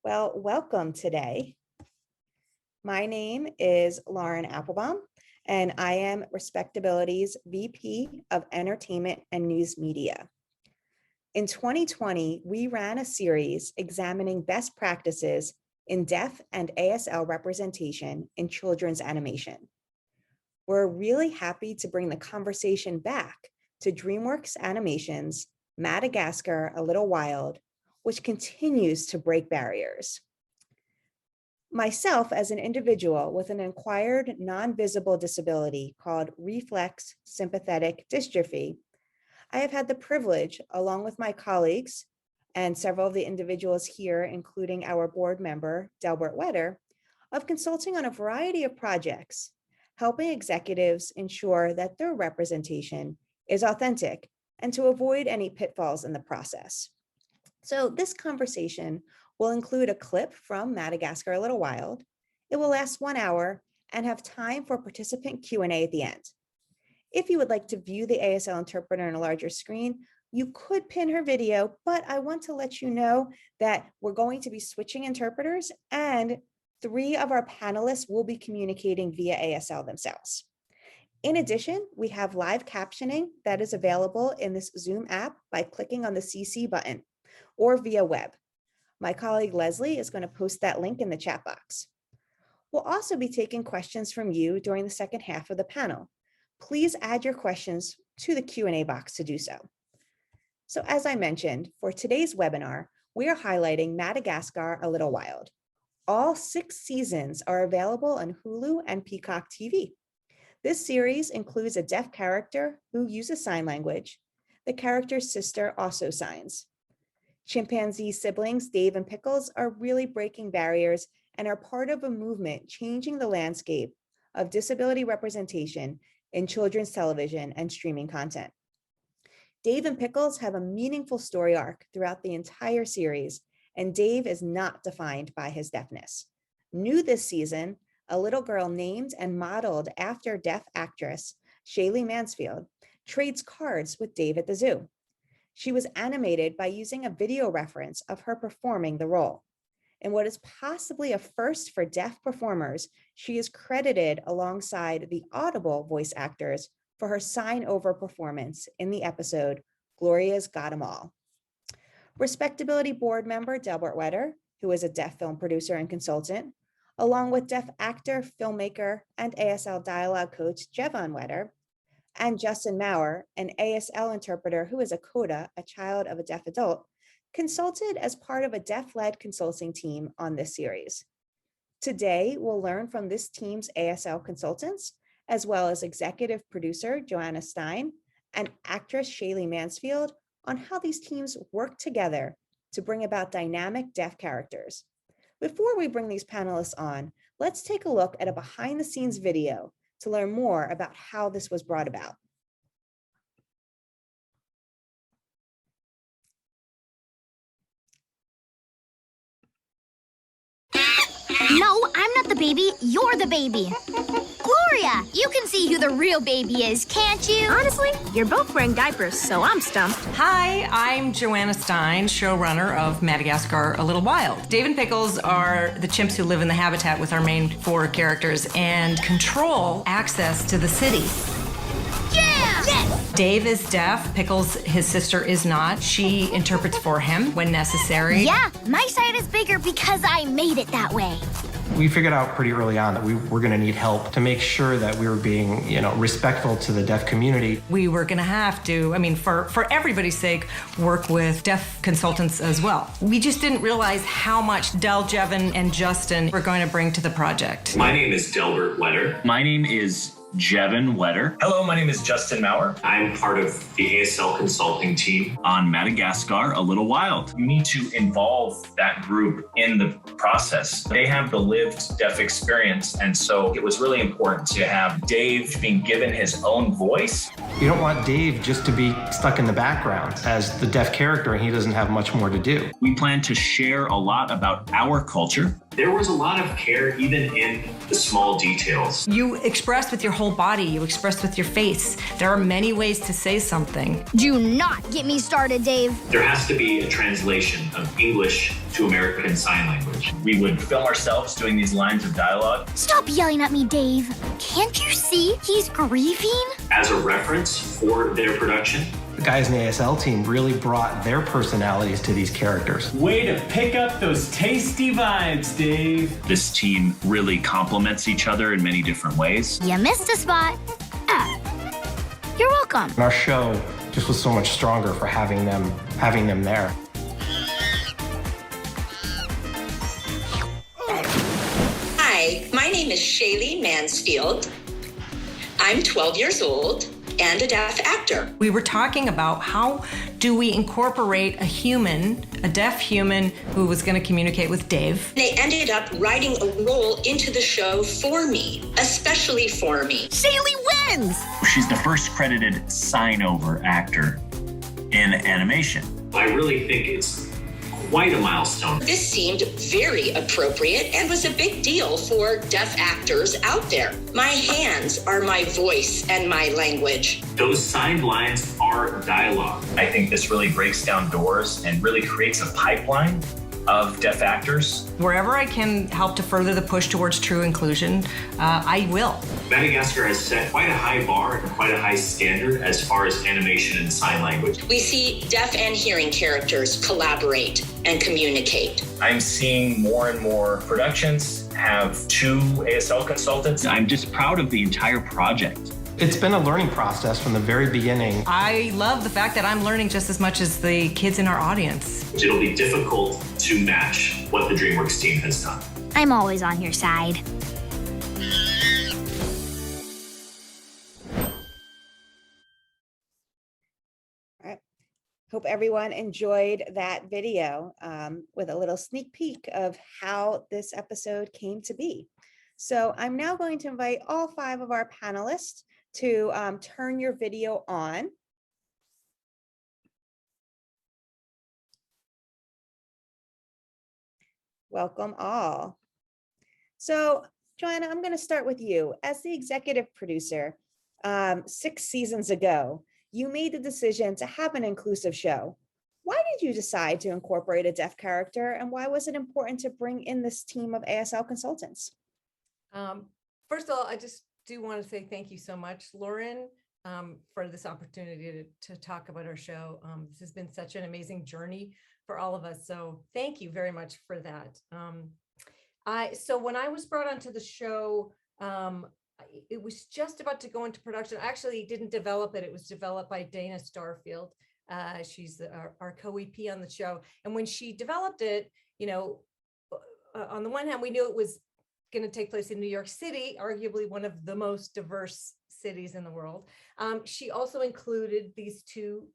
Well, welcome today. My name is Lauren Applebaum, and I am RespectAbility's VP of Entertainment and News Media. In 2020, we ran a series examining best practices in deaf and ASL representation in children's animation. We're really happy to bring the conversation back to DreamWorks Animation's Madagascar, A Little Wild, which continues to break barriers. Myself, as an individual with an acquired non-visible disability called reflex sympathetic dystrophy, I have had the privilege, along with my colleagues and several of the individuals here, including our board member, Delbert Whetter, of consulting on a variety of projects, helping executives ensure that their representation is authentic and to avoid any pitfalls in the process. So this conversation will include a clip from Madagascar, A Little Wild. It will last 1 hour and have time for participant Q&A at the end. If you would like to view the ASL interpreter on a larger screen, you could pin her video, but I want to let you know that we're going to be switching interpreters and 3 of our panelists will be communicating via ASL themselves. In addition, we have live captioning that is available in this Zoom app by clicking on the CC button or via web. My colleague Leslie is going to post that link in the chat box. We'll also be taking questions from you during the second half of the panel. Please add your questions to the Q&A box to do so. So as I mentioned, for today's webinar, we are highlighting Madagascar, A Little Wild. All 6 seasons are available on Hulu and Peacock TV. This series includes a deaf character who uses sign language. The character's sister also signs. Chimpanzee siblings Dave and Pickles are really breaking barriers and are part of a movement changing the landscape of disability representation in children's television and streaming content. Dave and Pickles have a meaningful story arc throughout the entire series, and Dave is not defined by his deafness. New this season, a little girl named and modeled after deaf actress Shaylee Mansfield trades cards with Dave at the zoo. She was animated by using a video reference of her performing the role. In what is possibly a first for deaf performers, she is credited alongside the audible voice actors for her sign-over performance in the episode Gloria's Got 'Em All. RespectAbility board member Delbert Whetter, who is a deaf film producer and consultant, along with deaf actor, filmmaker, and ASL dialogue coach Jevon Whetter, and Justin Maurer, an ASL interpreter who is a CODA, a child of a deaf adult, consulted as part of a deaf-led consulting team on this series. Today, we'll learn from this team's ASL consultants, as well as executive producer Joanna Stein and actress Shaylee Mansfield on how these teams work together to bring about dynamic deaf characters. Before we bring these panelists on, let's take a look at a behind-the-scenes video to learn more about how this was brought about. No, I'm not the baby. You're the baby. Gloria, you can see who the real baby is, can't you? Honestly, you're both wearing diapers, so I'm stumped. Hi, I'm Joanna Stein, showrunner of Madagascar, A Little Wild. Dave and Pickles are the chimps who live in the habitat with our main 4 characters and control access to the city. Yeah! Yes! Dave is deaf. Pickles, his sister, is not. She interprets for him when necessary. Yeah, my side is bigger because I made it that way. We figured out pretty early on that we were going to need help to make sure that we were being, respectful to the deaf community. We were going to have to, for everybody's sake, work with deaf consultants as well. We just didn't realize how much Del, Jevon, and Justin were going to bring to the project. My name is Delbert Whetter. My name is Jevon Whetter. Hello, my name is Justin Maurer. I'm part of the ASL consulting team. On Madagascar, A Little Wild. You need to involve that group in the process. They have the lived deaf experience, and so it was really important to have Dave being given his own voice. You don't want Dave just to be stuck in the background as the deaf character and he doesn't have much more to do. We plan to share a lot about our culture. There was a lot of care even in the small details. You expressed with your whole body, you express with your face. There are many ways to say something. Do not get me started, Dave. There has to be a translation of English to American Sign Language. We would film ourselves doing these lines of dialogue Stop yelling at me, Dave. Can't you see he's grieving? as a reference for their production. The guys in the ASL team really brought their personalities to these characters. Way to pick up those tasty vibes, Dave. This team really complements each other in many different ways. You missed a spot. You're welcome. And our show just was so much stronger for having them there. Hi, my name is Shaylee Mansfield. I'm 12 years old and a deaf actor. We were talking about how do we incorporate a deaf human who was going to communicate with Dave. They ended up writing a role into the show for me, especially for me. Shaylee wins! She's the first credited sign-over actor in animation. I really think it's quite a milestone. This seemed very appropriate and was a big deal for deaf actors out there. My hands are my voice and my language. Those signed lines are dialogue. I think this really breaks down doors and really creates a pipeline of deaf actors. Wherever I can help to further the push towards true inclusion, I will. Madagascar has set quite a high bar and quite a high standard as far as animation and sign language. We see deaf and hearing characters collaborate and communicate. I'm seeing more and more productions have 2 ASL consultants. I'm just proud of the entire project. It's been a learning process from the very beginning. I love the fact that I'm learning just as much as the kids in our audience. It'll be difficult to match what the DreamWorks team has done. I'm always on your side. All right. Hope everyone enjoyed that video with a little sneak peek of how this episode came to be. So I'm now going to invite all 5 of our panelists to turn your video on. Welcome all. So Joanna, I'm going to start with you. As the executive producer, 6 seasons ago, you made the decision to have an inclusive show. Why did you decide to incorporate a deaf character, and why was it important to bring in this team of ASL consultants? First of all, I just do want to say thank you so much, Lauren, for this opportunity to talk about our show. This has been such an amazing journey for all of us. So thank you very much for that. So when I was brought onto the show, it was just about to go into production. I actually didn't develop it. It was developed by Dana Starfield. She's our co-EP on the show. And when she developed it, on the one hand, we knew it was going to take place in New York City, arguably one of the most diverse cities in the world. She also included these 2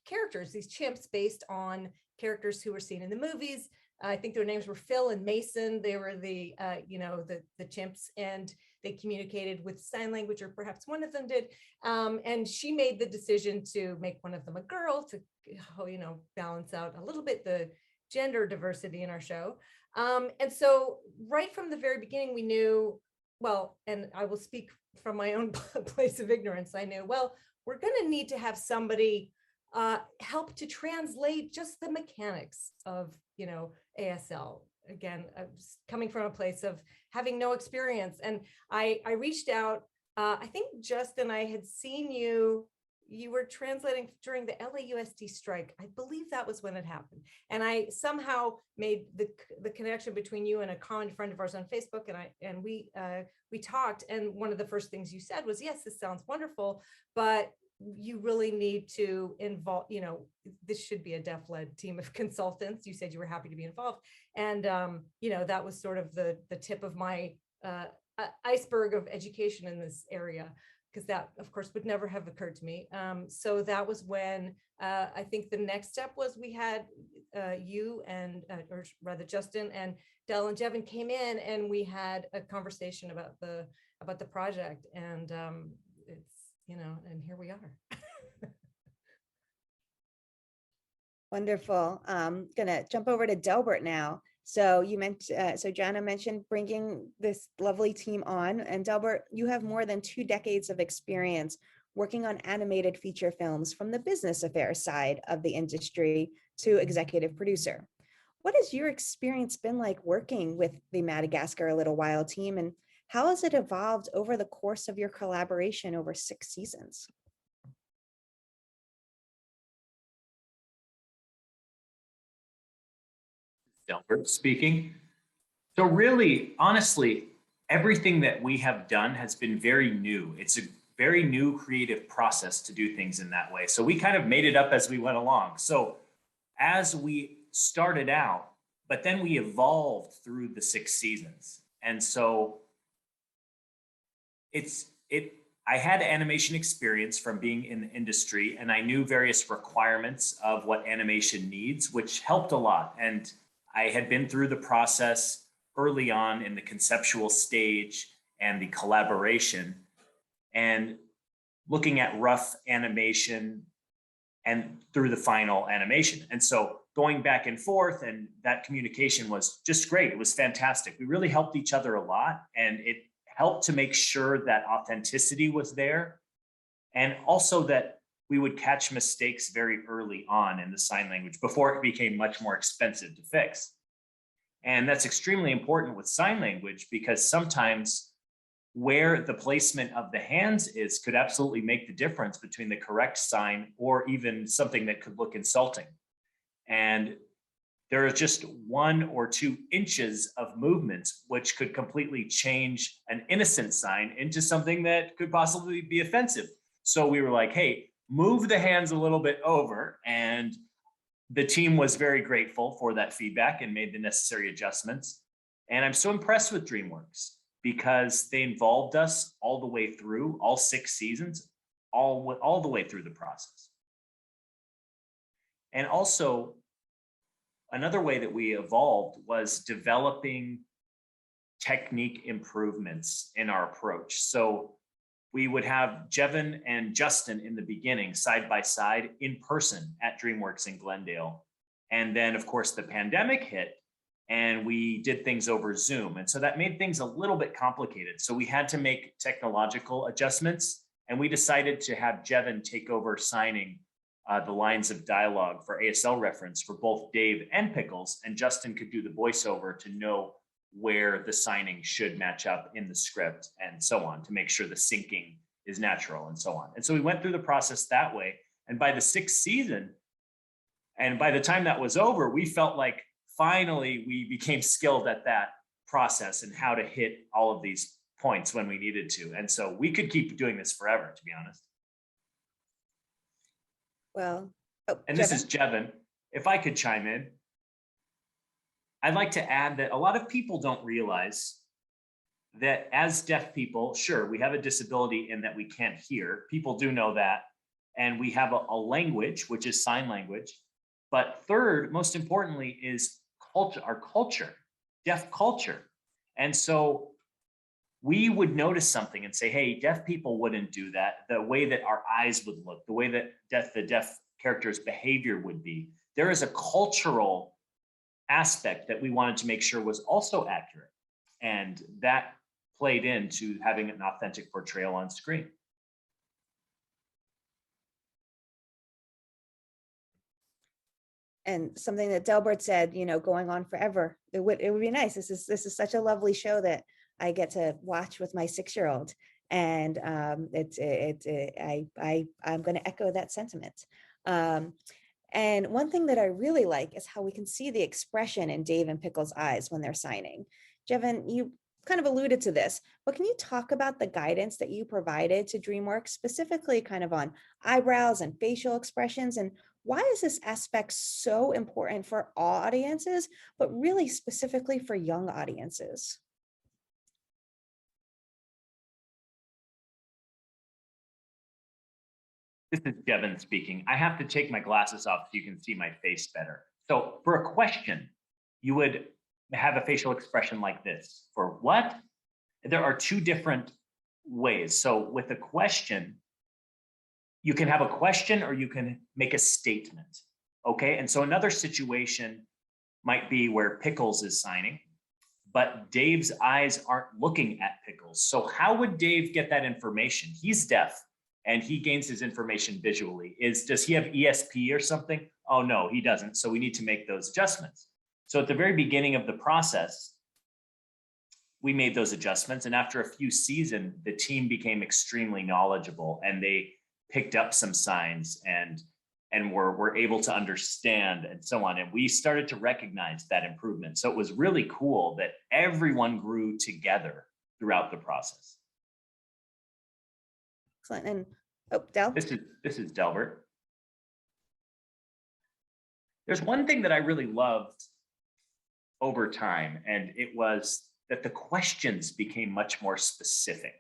characters, these chimps, based on characters who were seen in the movies. I think their names were Phil and Mason. They were the chimps, and they communicated with sign language, or perhaps one of them did. And she made the decision to make one of them a girl to, balance out a little bit the gender diversity in our show. And so right from the very beginning, we knew, well, and I will speak from my own place of ignorance, I knew, well, we're going to need to have somebody help to translate just the mechanics of, ASL. Again, I was coming from a place of having no experience. And I reached out, I think Justin, I had seen you were translating during the LAUSD strike. I believe that was when it happened. And I somehow made the connection between you and a common friend of ours on Facebook. And we talked. And one of the first things you said was, yes, this sounds wonderful, but you really need to involve, this should be a deaf-led team of consultants. You said you were happy to be involved. And, that was sort of the tip of my iceberg of education in this area, because that, of course, would never have occurred to me. So that was when I think the next step was we had you and, or rather Justin and Del and Jevon came in, and we had a conversation about the project. And it's, and here we are. Wonderful. Gonna jump over to Delbert now. So you mentioned, so Jana mentioned bringing this lovely team on, and Delbert, you have more than 2 decades of experience working on animated feature films from the business affairs side of the industry to executive producer. What has your experience been like working with the Madagascar A Little Wild team, and how has it evolved over the course of your collaboration over 6 seasons? Delbert speaking. So really, honestly, everything that we have done has been very new. It's a very new creative process to do things in that way. So we kind of made it up as we went along. So as we started out, but then we evolved through the 6 seasons. And so I had animation experience from being in the industry, and I knew various requirements of what animation needs, which helped a lot. And I had been through the process early on in the conceptual stage and the collaboration, and looking at rough animation and through the final animation. And so going back and forth, and that communication was just great. It was fantastic. We really helped each other a lot, and it helped to make sure that authenticity was there, and also that we would catch mistakes very early on in the sign language before it became much more expensive to fix. And that's extremely important with sign language, because sometimes where the placement of the hands is could absolutely make the difference between the correct sign or even something that could look insulting. And there is just 1 or 2 inches of movements which could completely change an innocent sign into something that could possibly be offensive. So we were like, hey, move the hands a little bit over. And the team was very grateful for that feedback and made the necessary adjustments. And I'm so impressed with DreamWorks because they involved us all the way through all 6 seasons, all the way through the process. And also, another way that we evolved was developing technique improvements in our approach. So we would have Jevon and Justin in the beginning, side by side in person at DreamWorks in Glendale. And then of course the pandemic hit and we did things over Zoom. And so that made things a little bit complicated. So we had to make technological adjustments, and we decided to have Jevon take over signing the lines of dialogue for ASL reference for both Dave and Pickles, and Justin could do the voiceover to know where the signing should match up in the script and so on, to make sure the syncing is natural and so on. And so we went through the process that way. And by the 6th season, and by the time that was over, we felt like finally we became skilled at that process and how to hit all of these points when we needed to. And so we could keep doing this forever, to be honest. Well, and this is Jevon. If I could chime in, I'd like to add that a lot of people don't realize that as deaf people, sure, we have a disability in that we can't hear. People do know that. And we have a language, which is sign language. But third, most importantly, is culture, our culture, deaf culture. And so we would notice something and say, hey, deaf people wouldn't do that. The way that our eyes would look, the way that the deaf character's behavior would be. There is a cultural aspect that we wanted to make sure was also accurate. And that played into having an authentic portrayal on screen. And something that Delbert said, you know, going on forever, it would be nice. This is such a lovely show that I get to watch with my 6-year-old. And I'm going to echo that sentiment. And one thing that I really like is how we can see the expression in Dave and Pickles' eyes when they're signing. Jevon, you kind of alluded to this, but can you talk about the guidance that you provided to DreamWorks, specifically kind of on eyebrows and facial expressions, and why is this aspect so important for all audiences, but really specifically for young audiences? This is Jevon speaking. I have to take my glasses off so you can see my face better. So for a question, you would have a facial expression like this. For what? There are 2 different ways. So with a question, you can have a question or you can make a statement. Okay. And so another situation might be where Pickles is signing, but Dave's eyes aren't looking at Pickles. So how would Dave get that information? He's deaf and he gains his information visually. Does he have ESP or something? Oh no, he doesn't. So we need to make those adjustments. So at the very beginning of the process, we made those adjustments. And after a few seasons, the team became extremely knowledgeable and they picked up some signs and were able to understand and so on. And we started to recognize that improvement. So it was really cool that everyone grew together throughout the process. Excellent. And Del? This is Delbert. There's one thing that I really loved over time, and it was that the questions became much more specific.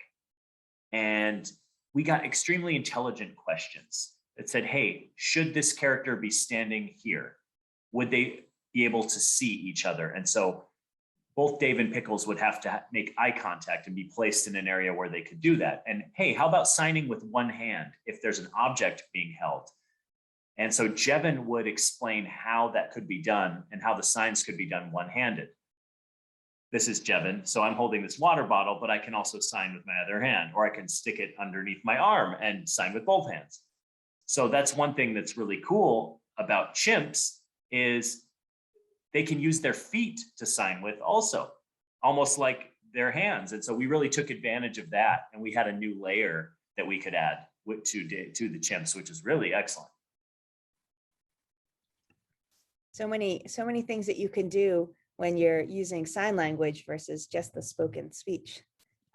And we got extremely intelligent questions that said, hey, should this character be standing here? Would they be able to see each other? And so both Dave and Pickles would have to make eye contact and be placed in an area where they could do that. And hey, how about signing with one hand if there's an object being held? And so Jevon would explain how that could be done and how the signs could be done one-handed. This is Jevon. So I'm holding this water bottle, but I can also sign with my other hand, or I can stick it underneath my arm and sign with both hands. So that's one thing that's really cool about chimps is they can use their feet to sign with also, almost like their hands. And so we really took advantage of that. And we had a new layer that we could add to the chimps, which is really excellent. So many things that you can do when you're using sign language versus just the spoken speech.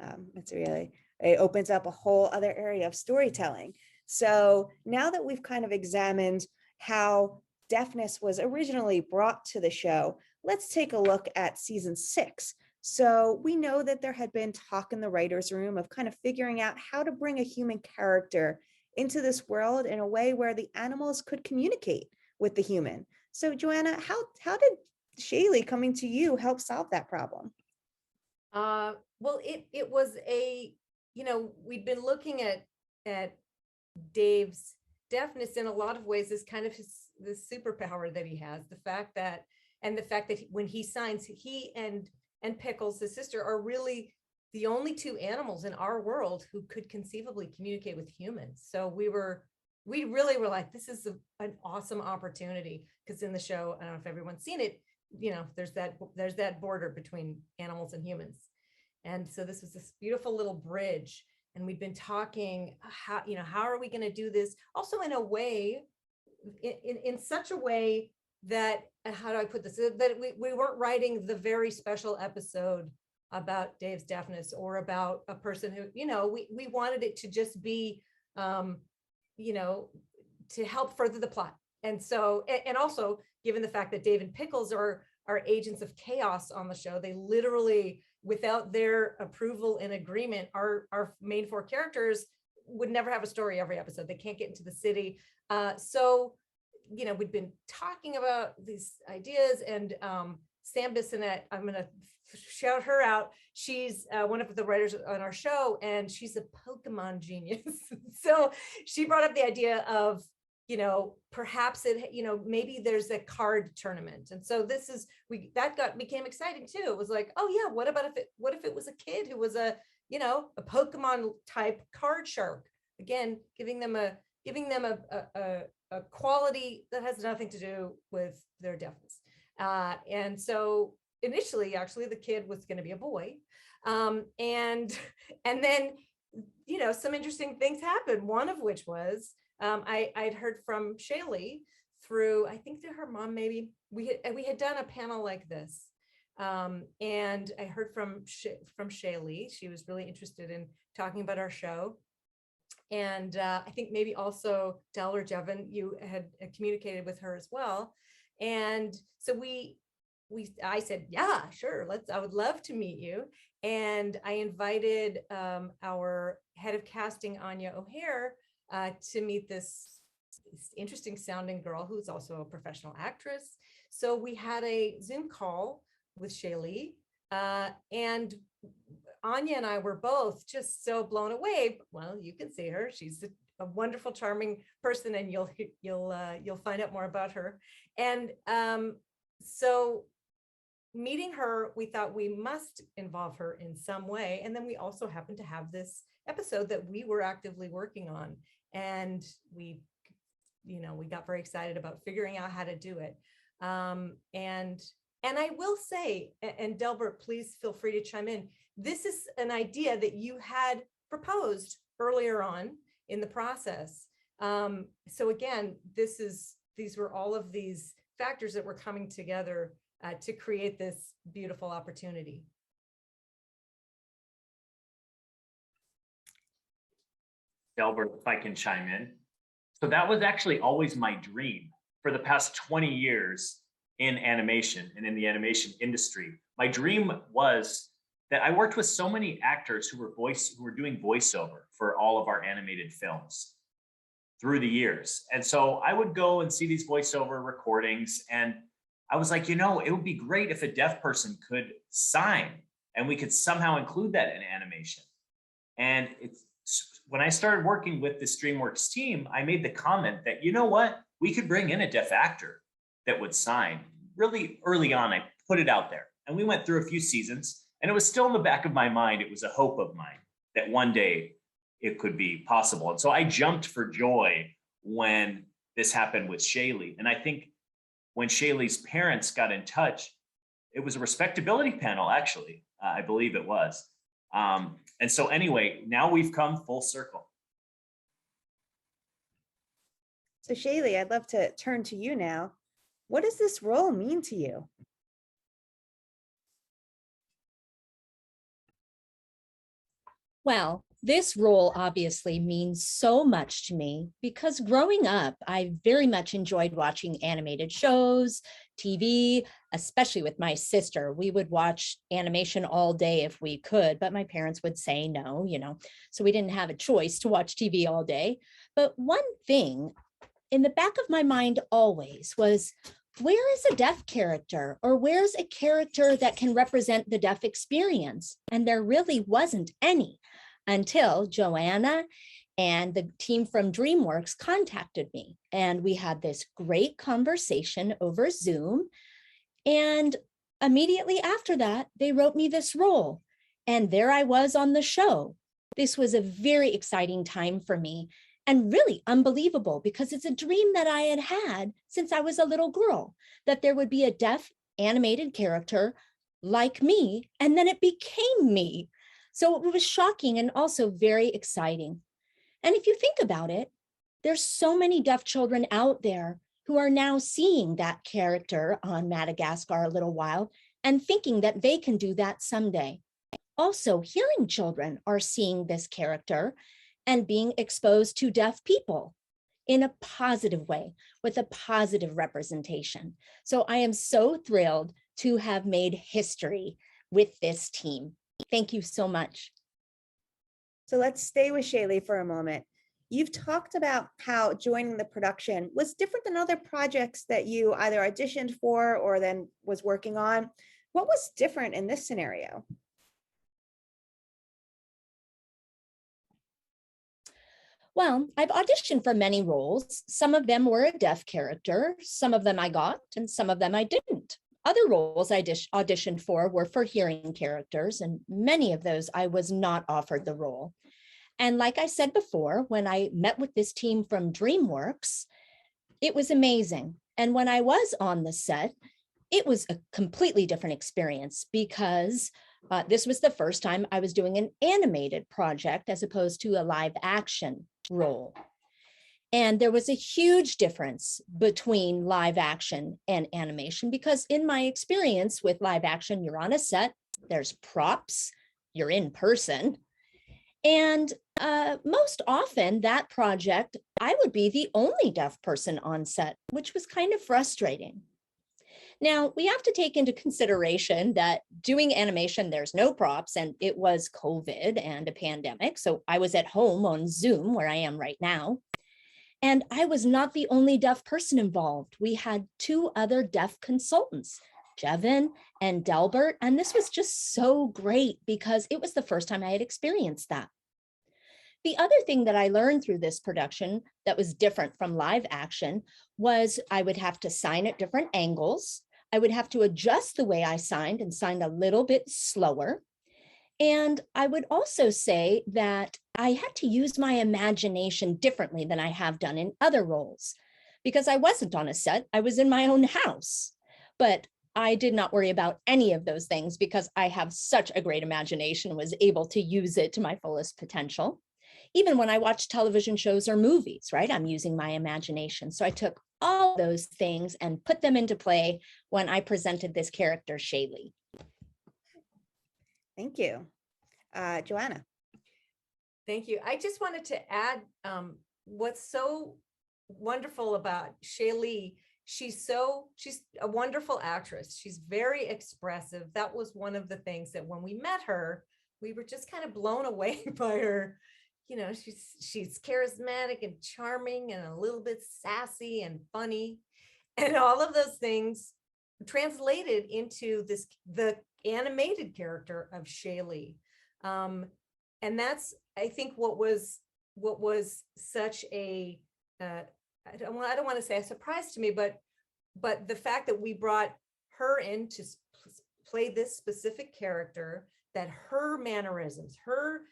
It opens up a whole other area of storytelling. So now that we've kind of examined how deafness was originally brought to the show, let's take a look at season 6. So we know that there had been talk in the writer's room of kind of figuring out how to bring a human character into this world in a way where the animals could communicate with the human. So Joanna, how did Shaylee coming to you help solve that problem? Well, it was we'd been looking at Dave's deafness in a lot of ways as kind of the superpower that he has. The fact that when he signs, he and Pickles, his sister, are really the only two animals in our world who could conceivably communicate with humans. So we really were like, this is an awesome opportunity, because in the show, I don't know if everyone's seen it, there's that border between animals and humans. And so this was this beautiful little bridge. And we've been talking how are we going to do this also in a way, in such a way that, how do I put this, that we weren't writing the very special episode about Dave's deafness or about a person who, we wanted it to just be, to help further the plot. And so, and also given the fact that Dave and Pickles are agents of chaos on the show, they literally, without their approval and agreement, our main 4 characters would never have a story every episode. They can't get into the city. So, we'd been talking about these ideas, and Sam Bissonette, I'm going to shout her out. She's one of the writers on our show, and she's a Pokemon genius. So she brought up the idea of, perhaps maybe there's a card tournament. And so became exciting too. It was like, oh yeah, what if it was a kid who was a Pokemon type card shark? Again, giving them a quality that has nothing to do with their deafness. And so initially, actually, the kid was going to be a boy. And then, some interesting things happened. One of which was, I'd heard from Shaylee through, I think through her mom, maybe we had done a panel like this. And I heard from Shaylee. She was really interested in talking about our show. And I think maybe also Del or Jevon, you had communicated with her as well. And so I said, yeah, sure, I would love to meet you. And I invited our head of casting, Anya O'Hare, to meet this interesting sounding girl who's also a professional actress. So we had a Zoom call with Shaylee, and Anya and I were both just so blown away. Well, you can see her. She's a wonderful, charming person, and you'll find out more about her. And So meeting her, we thought we must involve her in some way. And then we also happened to have this episode that we were actively working on. And we got very excited about figuring out how to do it. And I will say, and Delbert, please feel free to chime in. This is an idea that you had proposed earlier on in the process. So again, these were all of these factors that were coming together to create this beautiful opportunity. Delbert, if I can chime in. So that was actually always my dream for the past 20 years in animation and in the animation industry. My dream was that I worked with so many actors who were doing voiceover for all of our animated films through the years. And so I would go and see these voiceover recordings, and I was like, it would be great if a deaf person could sign and we could somehow include that in animation. And when I started working with this DreamWorks team, I made the comment that, we could bring in a deaf actor that would sign. Really early on, I put it out there, and we went through a few seasons, and it was still in the back of my mind. It was a hope of mine that one day it could be possible. And so I jumped for joy when this happened with Shaylee. And I think when Shaylee's parents got in touch, it was a RespectAbility panel, actually, I believe it was. And so anyway, now we've come full circle. So Shaylee, I'd love to turn to you now. What does this role mean to you? Well, this role obviously means so much to me because growing up, I very much enjoyed watching animated shows, TV, especially with my sister. We would watch animation all day if we could, but my parents would say no, so we didn't have a choice to watch TV all day. But one thing in the back of my mind always was, where is a deaf character, or where's a character that can represent the deaf experience? And there really wasn't any until Joanna and the team from DreamWorks contacted me. And we had this great conversation over Zoom. And immediately after that, they wrote me this role. And there I was on the show. This was a very exciting time for me, and really unbelievable, because it's a dream that I had had since I was a little girl, that there would be a deaf animated character like me, and then it became me. So it was shocking and also very exciting. And if you think about it, there's so many deaf children out there who are now seeing that character on Madagascar a little while and thinking that they can do that someday. Also, hearing children are seeing this character and being exposed to deaf people in a positive way with a positive representation. So I am so thrilled to have made history with this team. Thank you so much. So let's stay with Shaylee for a moment. You've talked about how joining the production was different than other projects that you either auditioned for or then was working on. What was different in this scenario? Well, I've auditioned for many roles. Some of them were a deaf character, some of them I got, and some of them I didn't. Other roles I auditioned for were for hearing characters, and many of those I was not offered the role. And like I said before, when I met with this team from DreamWorks, it was amazing. And when I was on the set, it was a completely different experience because this was the first time I was doing an animated project as opposed to a live action role. And there was a huge difference between live action and animation because in my experience with live action, you're on a set, there's props, you're in person. And most often that project, I would be the only deaf person on set, which was kind of frustrating. Now, we have to take into consideration that doing animation, there's no props, and it was COVID and a pandemic. So I was at home on Zoom, where I am right now. And I was not the only deaf person involved. We had two other deaf consultants, Jevon and Delbert. And this was just so great because it was the first time I had experienced that. The other thing that I learned through this production that was different from live action was I would have to sign at different angles. I would have to adjust the way I signed and signed a little bit slower. And I would also say that I had to use my imagination differently than I have done in other roles, because I wasn't on a set, I was in my own house. But I did not worry about any of those things because I have such a great imagination and was able to use it to my fullest potential. Even when I watch television shows or movies, right? I'm using my imagination. So I took all those things and put them into play when I presented this character, Shaylee. Thank you. Joanna. Thank you. I just wanted to add what's so wonderful about Shaylee. She's a wonderful actress. She's very expressive. That was one of the things that when we met her, we were just kind of blown away by her. You know, she's charismatic and charming and a little bit sassy and funny. And all of those things translated into the animated character of Shaylee. And that's, I think, what was such a I don't want to say a surprise to me, but the fact that we brought her in to play this specific character, that her mannerisms, her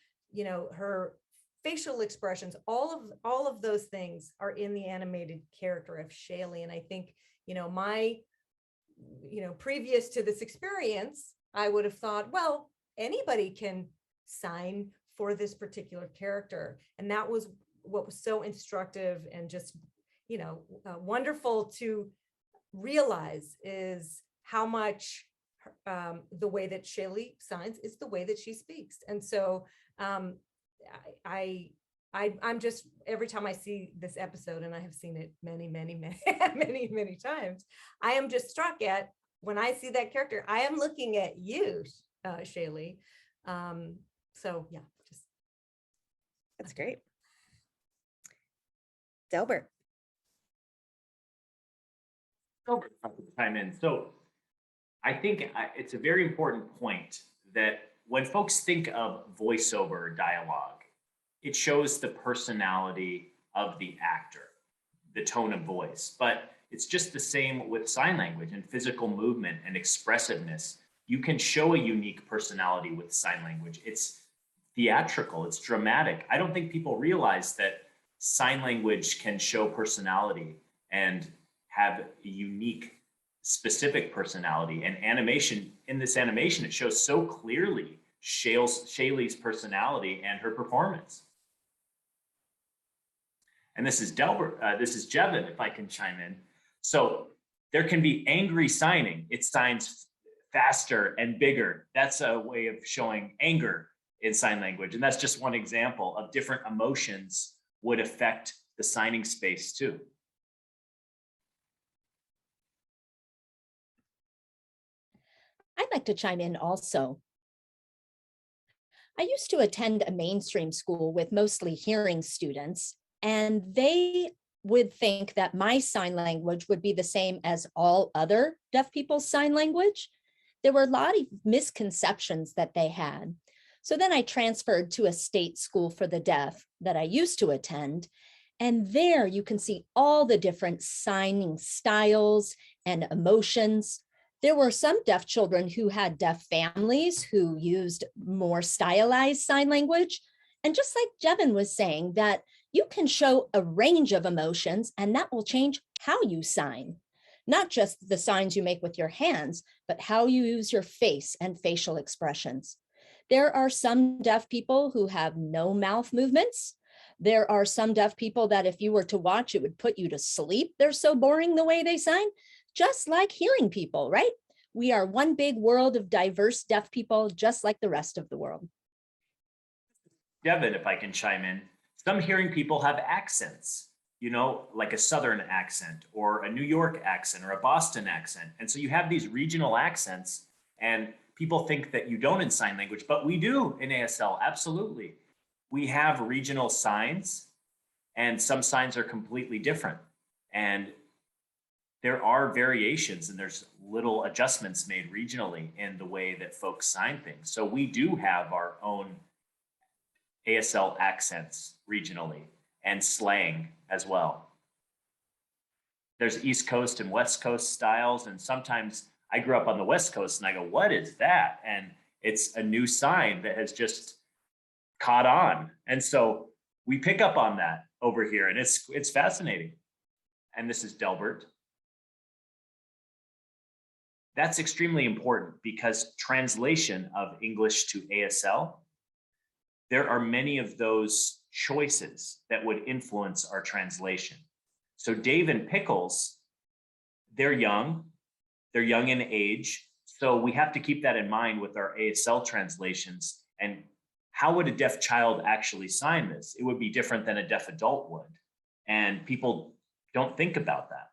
facial expressions, all of those things are in the animated character of Shaylee. And I think, previous to this experience, I would have thought, well, anybody can sign for this particular character. And that was what was so instructive and just, wonderful to realize, is how much the way that Shaylee signs is the way that she speaks. And so I'm just, every time I see this episode, and I have seen it many, many, many, many, many times, I am just struck at, when I see that character, I am looking at you, Shaylee. So yeah, that's great. Delbert. Chime in. So I think it's a very important point that when folks think of voiceover dialogue, it shows the personality of the actor, the tone of voice. But it's just the same with sign language and physical movement and expressiveness. You can show a unique personality with sign language. It's theatrical, it's dramatic. I don't think people realize that sign language can show personality and have a unique, specific personality. And animation, in this animation, it shows so clearly Shaylee's personality and her performance. And this is Delbert, this is Jevon, if I can chime in. So there can be angry signing. It signs faster and bigger. That's a way of showing anger in sign language. And that's just one example of different emotions would affect the signing space too. I'd like to chime in also. I used to attend a mainstream school with mostly hearing students, and they would think that my sign language would be the same as all other deaf people's sign language. There were a lot of misconceptions that they had. So then I transferred to a state school for the deaf that I used to attend. And there you can see all the different signing styles and emotions. There were some deaf children who had deaf families who used more stylized sign language. And just like Jevon was saying, that you can show a range of emotions and that will change how you sign. Not just the signs you make with your hands, but how you use your face and facial expressions. There are some deaf people who have no mouth movements. There are some deaf people that if you were to watch, it would put you to sleep. They're so boring the way they sign, just like hearing people, right? We are one big world of diverse deaf people, just like the rest of the world. Jevon, if I can chime in, some hearing people have accents, like a Southern accent or a New York accent or a Boston accent. And so you have these regional accents and people think that you don't in sign language, but we do in ASL, absolutely. We have regional signs and some signs are completely different. And there are variations and there's little adjustments made regionally in the way that folks sign things. So we do have our own ASL accents regionally and slang as well. there's East Coast and West Coast styles. And sometimes I grew up on the West Coast and I go, what is that? And it's a new sign that has just caught on. And so we pick up on that over here, and it's fascinating. And this is Delbert. That's extremely important because translation of English to ASL, there are many of those choices that would influence our translation. So Dave and Pickles, they're young in age. So we have to keep that in mind with our ASL translations. And how would a deaf child actually sign this? It would be different than a deaf adult would. And people don't think about that.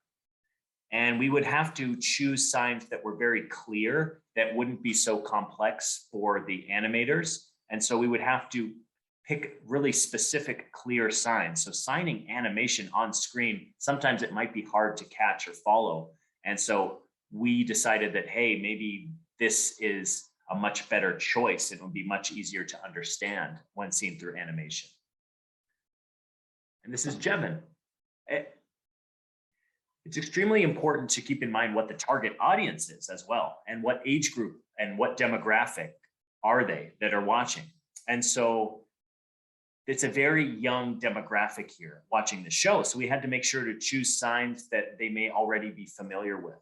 And we would have to choose signs that were very clear, that wouldn't be so complex for the animators. And so we would have to pick really specific, clear signs. So signing animation on screen, sometimes it might be hard to catch or follow. And so we decided that, hey, maybe this is a much better choice. It would be much easier to understand when seen through animation. And this is Jevon. It's extremely important to keep in mind what the target audience is as well, and what age group and what demographic are they that are watching. And so it's a very young demographic here watching the show. So we had to make sure to choose signs that they may already be familiar with.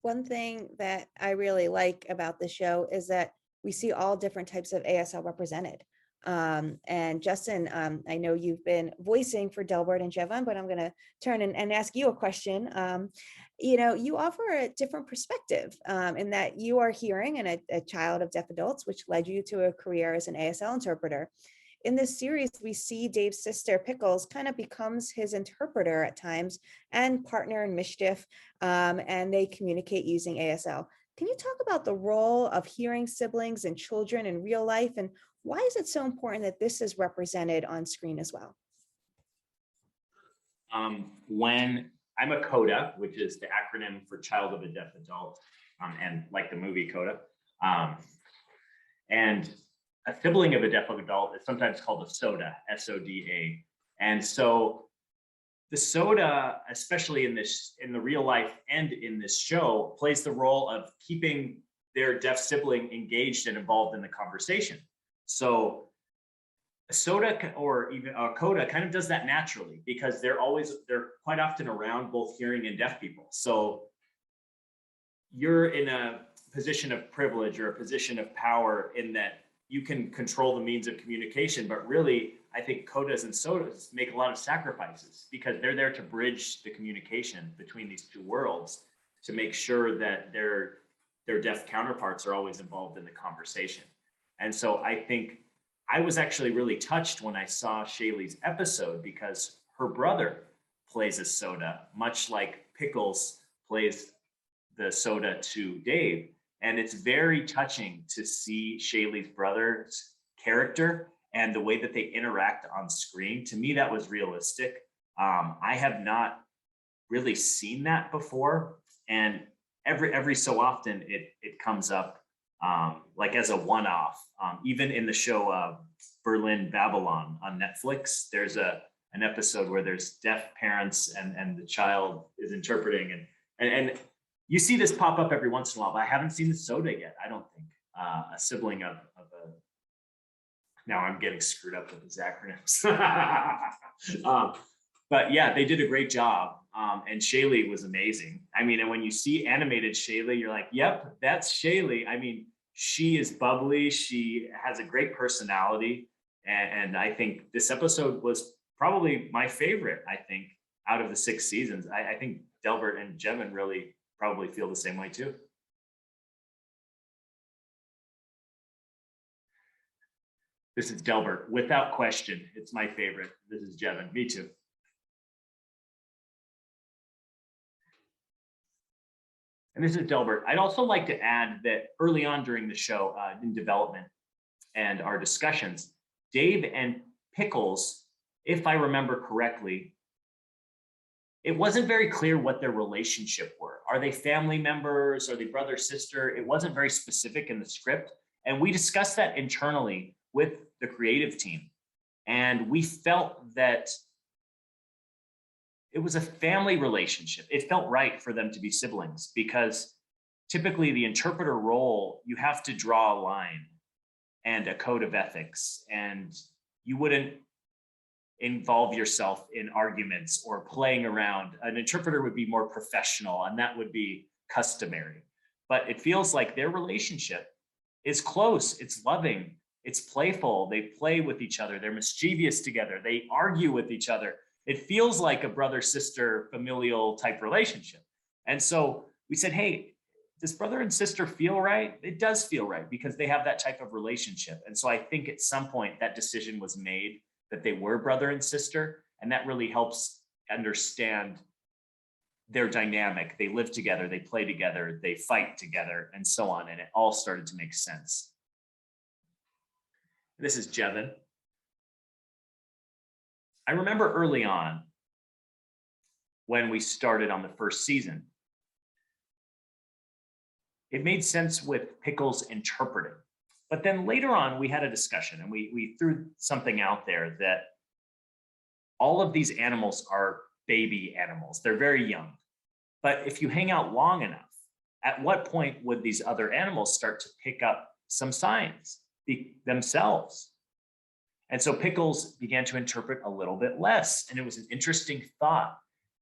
One thing that I really like about the show is that we see all different types of ASL represented. And Justin, I know you've been voicing for Delbert and Jevon, but I'm going to turn and ask you a question. You know, you offer a different perspective in that you are hearing and a child of deaf adults, which led you to a career as an ASL interpreter. In this series, we see Dave's sister, Pickles, kind of becomes his interpreter at times and partner in mischief, and they communicate using ASL. Can you talk about the role of hearing siblings and children in real life, and why is it so important that this is represented on screen as well? When I'm a CODA, which is the acronym for Child of a Deaf Adult, and like the movie CODA, and a sibling of a deaf adult is sometimes called a SODA, S-O-D-A. And so the SODA, especially in the real life and in this show, plays the role of keeping their deaf sibling engaged and involved in the conversation. So a SODA or even a CODA kind of does that naturally because they're quite often around both hearing and deaf people. So you're in a position of privilege or a position of power in that you can control the means of communication, but really, I think CODAs and SODAs make a lot of sacrifices because they're there to bridge the communication between these two worlds to make sure that their deaf counterparts are always involved in the conversation. And so I think I was actually really touched when I saw Shaylee's episode because her brother plays a SODA, much like Pickles plays the SODA to Dave. And it's very touching to see Shaylee's brother's character and the way that they interact on screen. To me, that was realistic. I have not really seen that before. And every so often it comes up like as a one-off. Even in the show Berlin, Babylon on Netflix, there's an episode where there's deaf parents and the child is interpreting and you see this pop up every once in a while, but I haven't seen the SODA yet. I don't think a sibling of a. Now I'm getting screwed up with these acronyms. But yeah, they did a great job. And Shaylee was amazing. I mean, and when you see animated Shaylee, you're like, yep, that's Shaylee. I mean, she is bubbly. She has a great personality. And I think this episode was probably my favorite, I think, out of the 6 seasons. I think Delbert and Jevon really probably feel the same way too. This is Delbert, without question. It's my favorite. This is Jevon, me too. And this is Delbert. I'd also like to add that early on during the show, in development and our discussions, Dave and Pickles, if I remember correctly, it wasn't very clear what their relationship were. Are they family members? Are they brother, sister? It wasn't very specific in the script. And we discussed that internally with the creative team. And we felt that it was a family relationship. It felt right for them to be siblings because typically the interpreter role, you have to draw a line and a code of ethics, and you wouldn't involve yourself in arguments or playing around. An interpreter would be more professional, and that would be customary. But it feels like their relationship is close, it's loving, it's playful. They play with each other, they're mischievous together, they argue with each other. It feels like a brother-sister familial type relationship. And so we said, hey, does brother and sister feel right? It does feel right because they have that type of relationship. And so I think at some point that decision was made that they were brother and sister, and that really helps understand their dynamic. They live together, they play together, they fight together, and so on. And it all started to make sense. This is Jevon. I remember early on when we started on the first season, it made sense with Pickles interpreting. But then later on, we had a discussion and we threw something out there that all of these animals are baby animals. They're very young. But if you hang out long enough, at what point would these other animals start to pick up some signs themselves? And so Pickles began to interpret a little bit less. And it was an interesting thought.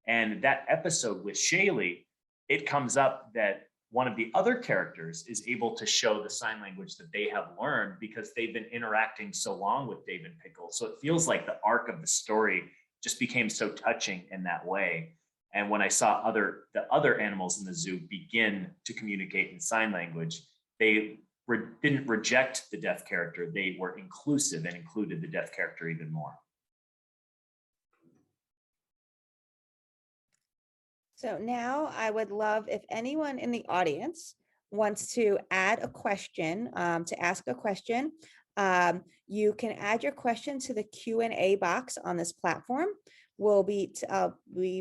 And that episode with Shaylee, it comes up that one of the other characters is able to show the sign language that they have learned because they've been interacting so long with Dave and Pickles. So it feels like the arc of the story just became so touching in that way. And when I saw the other animals in the zoo begin to communicate in sign language, they didn't reject the deaf character. They were inclusive and included the deaf character even more. So now I would love if anyone in the audience wants to add a question, to ask a question. You can add your question to the Q&A box on this platform. We'll be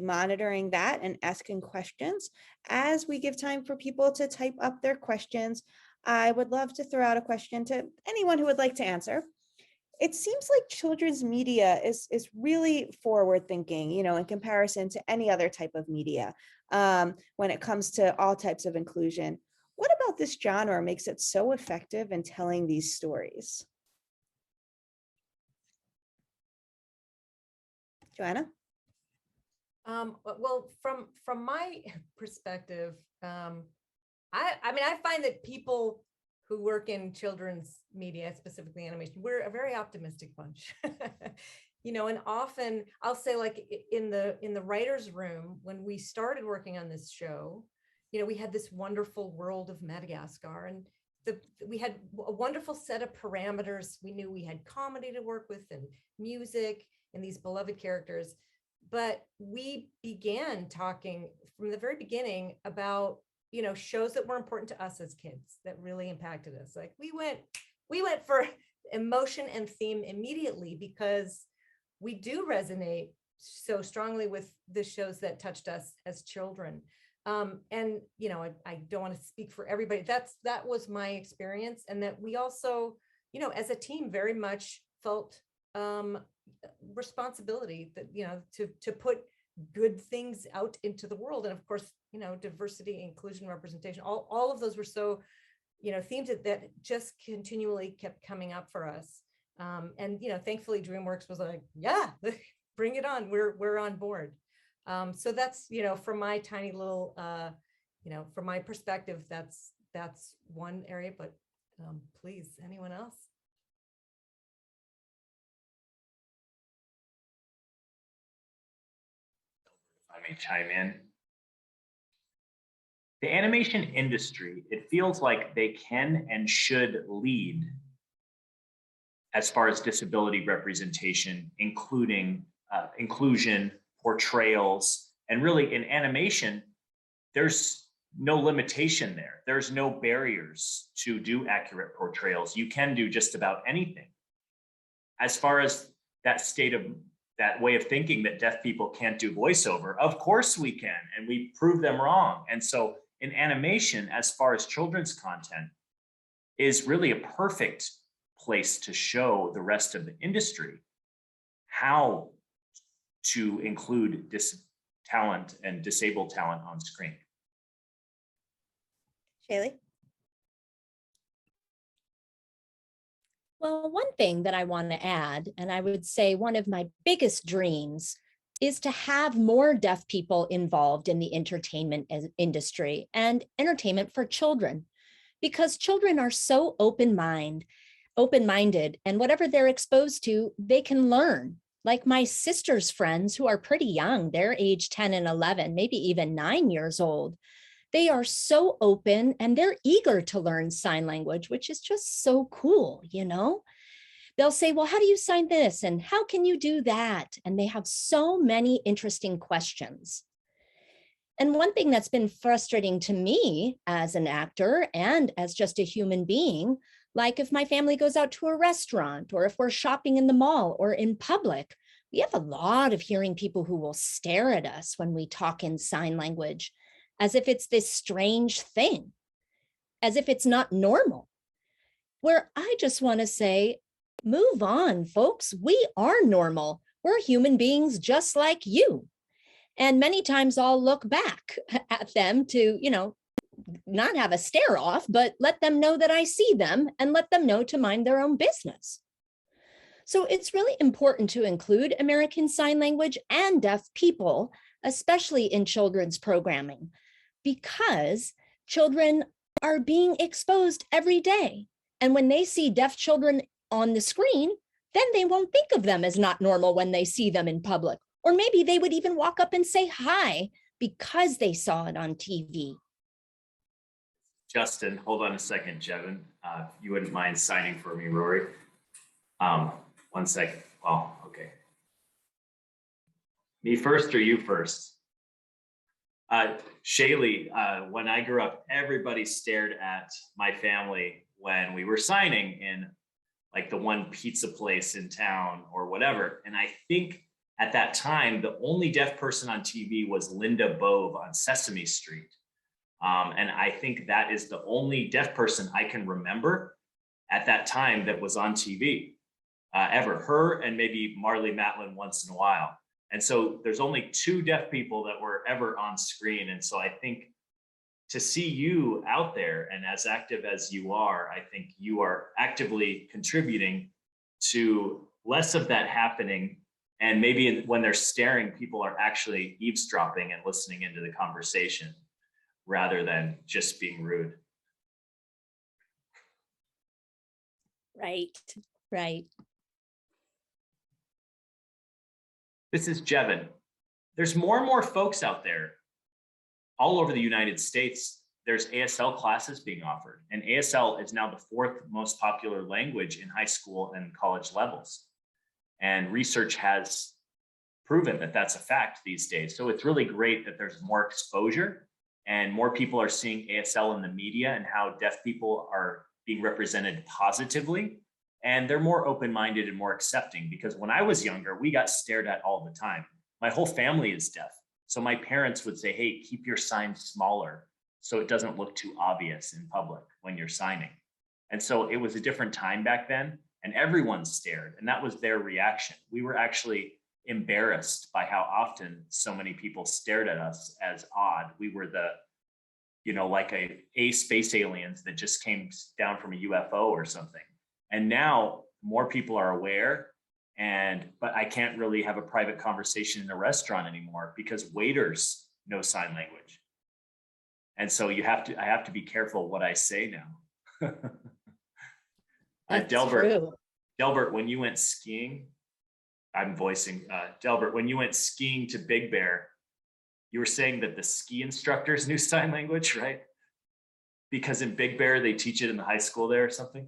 monitoring that and asking questions. As we give time for people to type up their questions, I would love to throw out a question to anyone who would like to answer. It seems like children's media is really forward thinking, in comparison to any other type of media when it comes to all types of inclusion. What about this genre makes it so effective in telling these stories? Joanna? Well, from my perspective, I find that people who work in children's media, specifically animation, we're a very optimistic bunch. And often I'll say, like, in the writer's room, when we started working on this show, we had this wonderful world of Madagascar, and we had a wonderful set of parameters. We knew we had comedy to work with and music and these beloved characters, but we began talking from the very beginning about shows that were important to us as kids that really impacted us. Like we went for emotion and theme immediately because we do resonate so strongly with the shows that touched us as children. And I don't want to speak for everybody. That was my experience, and that we also, as a team, very much felt responsibility that to put good things out into the world. And of course, diversity, inclusion, representation, all of those were so, themes that just continually kept coming up for us. And thankfully DreamWorks was like, yeah, bring it on. We're on board. So that's, from my tiny little, from my perspective, that's one area, but please, anyone else? I may chime in. The animation industry, it feels like they can and should lead as far as disability representation, including inclusion, portrayals, and really in animation, there's no limitation there. There's no barriers to do accurate portrayals. You can do just about anything. As far as that way of thinking that deaf people can't do voiceover, of course we can, and we prove them wrong. And so in animation, as far as children's content, is really a perfect place to show the rest of the industry how to include talent and disabled talent on screen. Shaylee? Well, one thing that I want to add, and I would say one of my biggest dreams, is to have more deaf people involved in the entertainment industry and entertainment for children, because children are so open-minded, and whatever they're exposed to, they can learn. Like my sister's friends who are pretty young, they're age 10 and 11, maybe even 9 years old. They are so open and they're eager to learn sign language, which is just so cool, you know? They'll say, well, how do you sign this? And how can you do that? And they have so many interesting questions. And one thing that's been frustrating to me as an actor and as just a human being, like if my family goes out to a restaurant or if we're shopping in the mall or in public, we have a lot of hearing people who will stare at us when we talk in sign language, as if it's this strange thing, as if it's not normal. Where I just want to say, move on, folks. We are normal. We're human beings just like you. And many times I'll look back at them to, you know, not have a stare off, but let them know that I see them and let them know to mind their own business. So it's really important to include American Sign Language and deaf people, especially in children's programming, because children are being exposed every day. And when they see deaf children on the screen, then they won't think of them as not normal when they see them in public. Or maybe they would even walk up and say hi because they saw it on TV. Justin, hold on a second, Jevon. If you wouldn't mind signing for me, Rory. 1 second. Oh, okay. Me first or you first? Shaylee, when I grew up, everybody stared at my family when we were signing in like the one pizza place in town or whatever. And I think at that time, the only deaf person on TV was Linda Bove on Sesame Street. And I think that is the only deaf person I can remember at that time that was on TV ever. Her and maybe Marley Matlin once in a while. And so there's only 2 deaf people that were ever on screen. And so I think to see you out there and as active as you are, I think you are actively contributing to less of that happening. And maybe when they're staring, people are actually eavesdropping and listening into the conversation rather than just being rude. Right, right. This is Jevon. There's more and more folks out there all over the United States. There's ASL classes being offered, and ASL is now the 4th most popular language in high school and college levels. And research has proven that that's a fact these days. So it's really great that there's more exposure and more people are seeing ASL in the media and how deaf people are being represented positively. And they're more open-minded and more accepting, because when I was younger, we got stared at all the time. My whole family is deaf. So my parents would say, hey, keep your sign smaller so it doesn't look too obvious in public when you're signing. And so it was a different time back then, and everyone stared, and that was their reaction. We were actually embarrassed by how often so many people stared at us as odd. We were the, you know, like a space aliens that just came down from a UFO or something. And now more people are aware, but I can't really have a private conversation in a restaurant anymore because waiters know sign language. And so I have to be careful what I say now. Delbert, when you went skiing, I'm voicing Delbert, when you went skiing to Big Bear, you were saying that the ski instructors knew sign language, right? Because in Big Bear, they teach it in the high school there or something.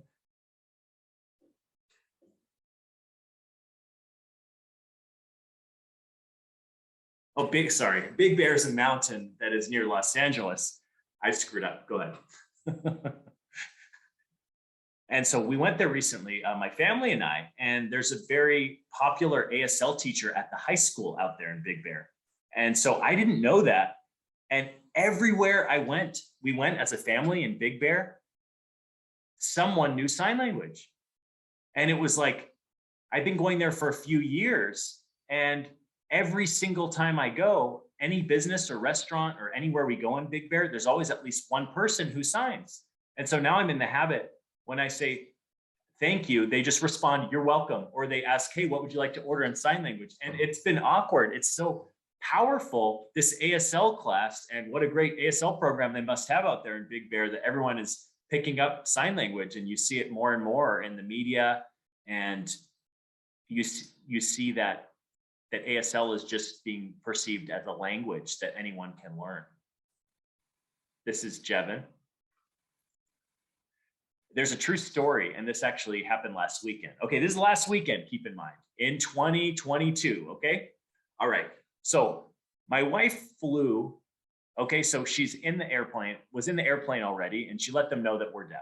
Oh, Big Bear is a mountain that is near Los Angeles. I screwed up, go ahead. And so we went there recently, my family and I, and there's a very popular ASL teacher at the high school out there in Big Bear. And so I didn't know that. And everywhere we went as a family in Big Bear, someone knew sign language. And it was like I've been going there for a few years, and every single time I go, any business or restaurant or anywhere we go in Big Bear, there's always at least one person who signs. And so now I'm in the habit, when I say thank you, they just respond, you're welcome. Or they ask, hey, what would you like to order in sign language? And it's been awkward. It's so powerful, this ASL class, and what a great ASL program they must have out there in Big Bear, that everyone is picking up sign language, and you see it more and more in the media. And you see that ASL is just being perceived as a language that anyone can learn. This is Jevon. There's a true story, and this actually happened last weekend. Okay, this is last weekend, keep in mind, in 2022, okay? All right, so my wife flew, okay, so she's in the airplane, was in the airplane already, and she let them know that we're deaf.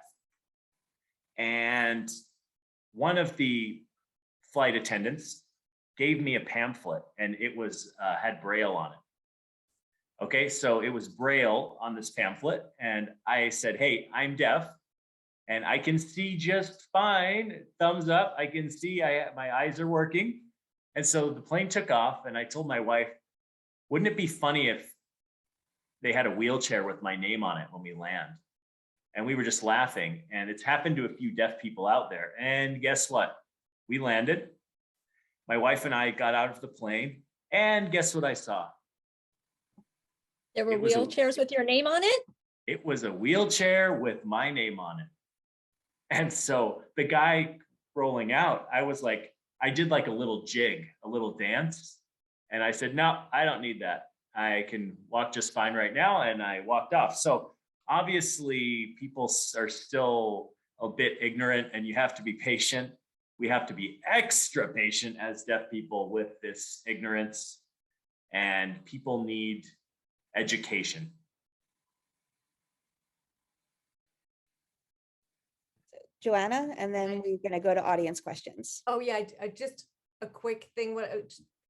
And one of the flight attendants gave me a pamphlet, and it was had Braille on it. Okay, so it was Braille on this pamphlet, and I said, hey, I'm deaf, and I can see just fine, thumbs up, I can see, my eyes are working. And so the plane took off, and I told my wife, wouldn't it be funny if they had a wheelchair with my name on it when we land? And we were just laughing, and it's happened to a few deaf people out there. And guess what? We landed. My wife and I got out of the plane, and guess what I saw? There were wheelchairs with your name on it? It was a wheelchair with my name on it. And so the guy rolling out, I was like, I did like a little jig, a little dance. And I said, no, I don't need that. I can walk just fine right now. And I walked off. So obviously people are still a bit ignorant, and you have to be patient. We have to be extra patient as deaf people with this ignorance, and people need education. Joanna, and then we're going to go to audience questions. Oh yeah, I just a quick thing.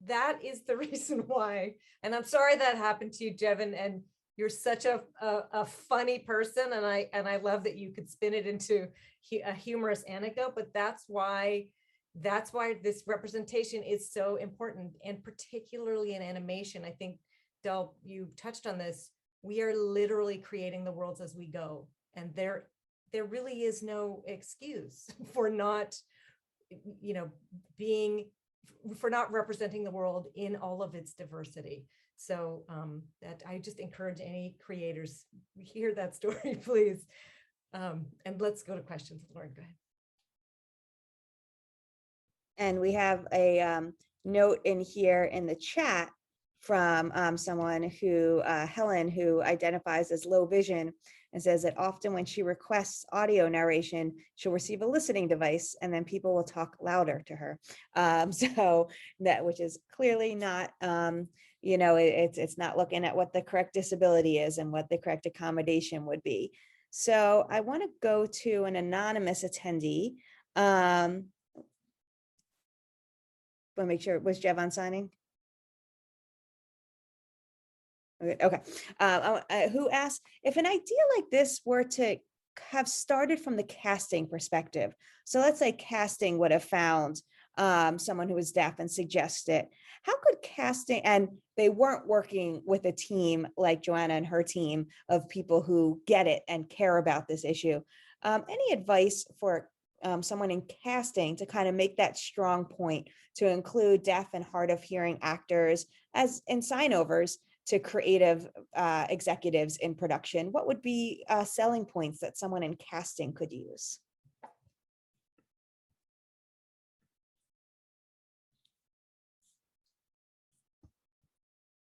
That is the reason why, and I'm sorry that happened to you, Jevon, and you're such a funny person, and I love that you could spin it into a humorous anecdote, but that's why this representation is so important, and particularly in animation. I think, Del, you touched on this. We are literally creating the worlds as we go, and there really is no excuse for not, for not representing the world in all of its diversity. So that I just encourage any creators, hear that story, please. And let's go to questions. Lauren, go ahead. And we have a note in here in the chat from someone who, Helen, who identifies as low vision, and says that often when she requests audio narration, she'll receive a listening device, and then people will talk louder to her. So that, which is clearly not, it's not looking at what the correct disability is and what the correct accommodation would be. So I want to go to an anonymous attendee. Want to make sure, was Jevon signing? Okay. Who asked if an idea like this were to have started from the casting perspective. So let's say casting would have found someone who was deaf and suggested, how could casting, and they weren't working with a team like Joanna and her team of people who get it and care about this issue. Any advice for someone in casting to kind of make that strong point to include deaf and hard of hearing actors as in signovers to creative executives in production? What would be selling points that someone in casting could use?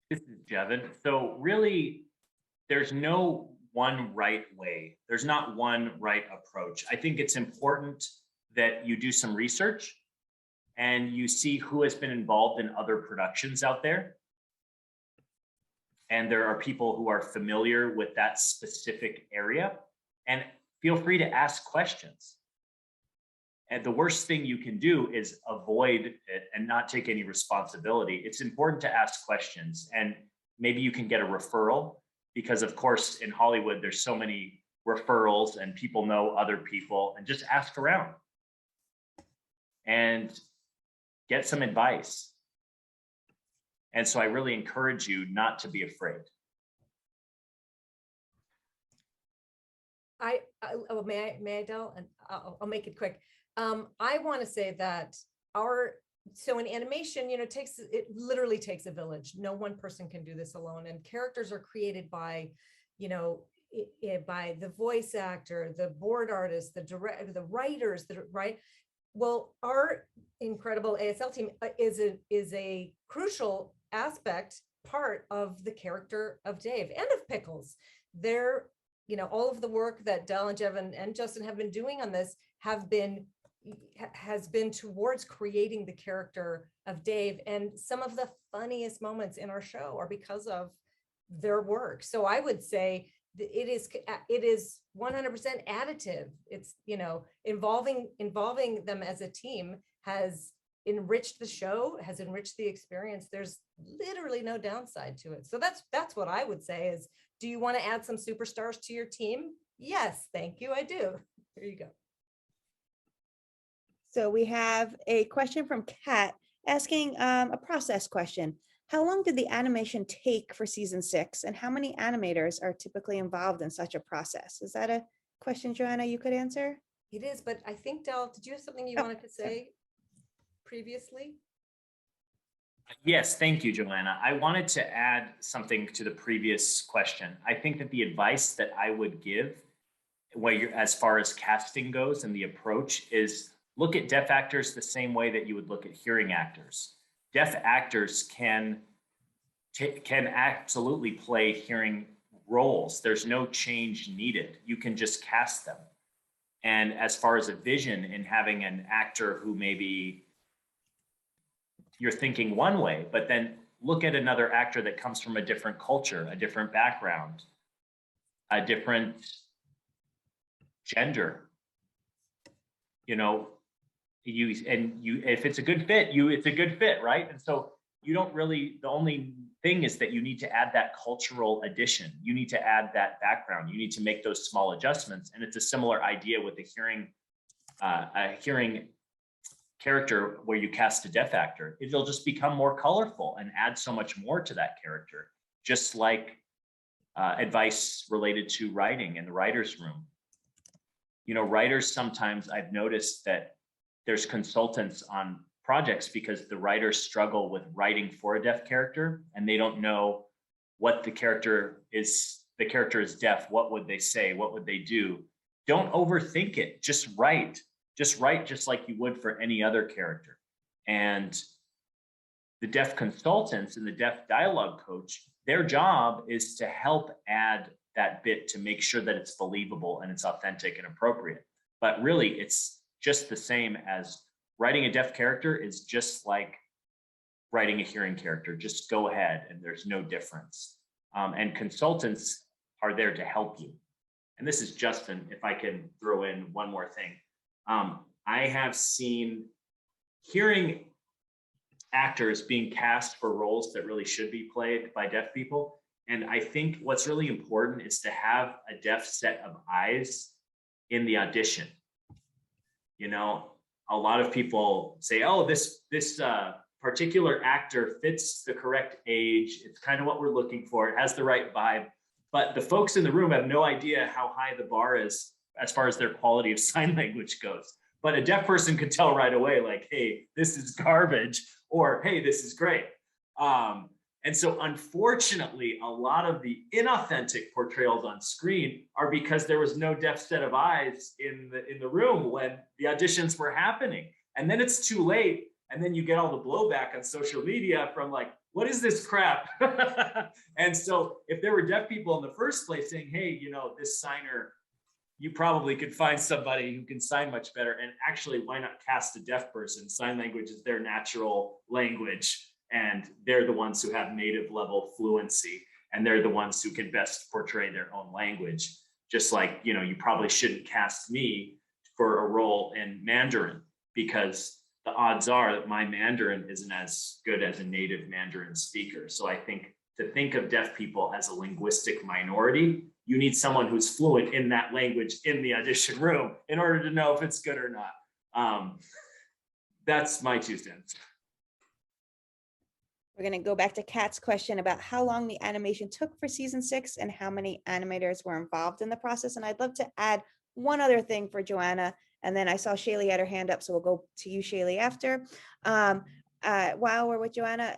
This is Jevon. So really, there's no one right way. There's not one right approach. I think it's important that you do some research and you see who has been involved in other productions out there. And there are people who are familiar with that specific area, and feel free to ask questions. And the worst thing you can do is avoid it and not take any responsibility. It's important to ask questions, and maybe you can get a referral, because of course in Hollywood, there's so many referrals and people know other people, and just ask around. And get some advice. And so I really encourage you not to be afraid. Oh, may I, Del? And I'll make it quick. I want to say that so in animation, you know, it literally takes a village. No one person can do this alone. And characters are created by, you know, by the voice actor, the board artist, the writers, right? Well, our incredible ASL team is a crucial part of the character of Dave and of Pickles. They're, you know, all of the work that Del and Jevon and Justin have been doing on this has been towards creating the character of Dave. And some of the funniest moments in our show are because of their work. So I would say it is 100% additive. It's, you know, involving them as a team has enriched the show, has enriched the experience. There's literally no downside to it. So that's what I would say is, do you want to add some superstars to your team? Yes, thank you, I do. There you go. So we have a question from Kat asking a process question. How long did the animation take for season 6, and how many animators are typically involved in such a process? Is that a question, Joanna, you could answer? It is, but I think, Del, did you have something you wanted to say previously? Yes, thank you, Joanna. I wanted to add something to the previous question. I think that the advice that I would give, as far as casting goes and the approach, is look at deaf actors the same way that you would look at hearing actors. Deaf actors can absolutely play hearing roles. There's no change needed. You can just cast them. And as far as a vision in having an actor who maybe you're thinking one way, but then look at another actor that comes from a different culture, a different background, a different gender. You know, if it's a good fit, it's a good fit, right? And so you don't really, the only thing is that you need to add that cultural addition. You need to add that background. You need to make those small adjustments. And it's a similar idea with the hearing character where you cast a deaf actor. It'll just become more colorful and add so much more to that character, just like advice related to writing in the writer's room. You know, writers, sometimes I've noticed that there's consultants on projects because the writers struggle with writing for a deaf character and they don't know what the character is. The character is deaf. What would they say? What would they do? Don't overthink it. Just write. Just write just like you would for any other character. And the deaf consultants and the deaf dialogue coach, their job is to help add that bit to make sure that it's believable and it's authentic and appropriate. But really, it's just the same as writing a deaf character is just like writing a hearing character. Just go ahead, and there's no difference. And consultants are there to help you. And this is Justin, if I can throw in one more thing. I have seen hearing actors being cast for roles that really should be played by deaf people. And I think what's really important is to have a deaf set of eyes in the audition. You know, a lot of people say, oh, this particular actor fits the correct age. It's kind of what we're looking for. It has the right vibe. But the folks in the room have no idea how high the bar is as far as their quality of sign language goes. But a deaf person could tell right away, like, hey, this is garbage, or hey, this is great. And so unfortunately, a lot of the inauthentic portrayals on screen are because there was no deaf set of eyes in the room when the auditions were happening. And then it's too late. And then you get all the blowback on social media from like, what is this crap? And so if there were deaf people in the first place saying, hey, you know, this signer, you probably could find somebody who can sign much better. And actually, why not cast a deaf person? Sign language is their natural language. And they're the ones who have native level fluency. And they're the ones who can best portray their own language. Just like, you know, you probably shouldn't cast me for a role in Mandarin, because the odds are that my Mandarin isn't as good as a native Mandarin speaker. So I think to think of deaf people as a linguistic minority, you need someone who's fluent in that language in the audition room in order to know if it's good or not. That's my 2 cents. We're going to go back to Kat's question about how long the animation took for season 6 and how many animators were involved in the process. And I'd love to add one other thing for Joanna. And then I saw Shaylee had her hand up, so we'll go to you, Shaylee, after. While we're with Joanna,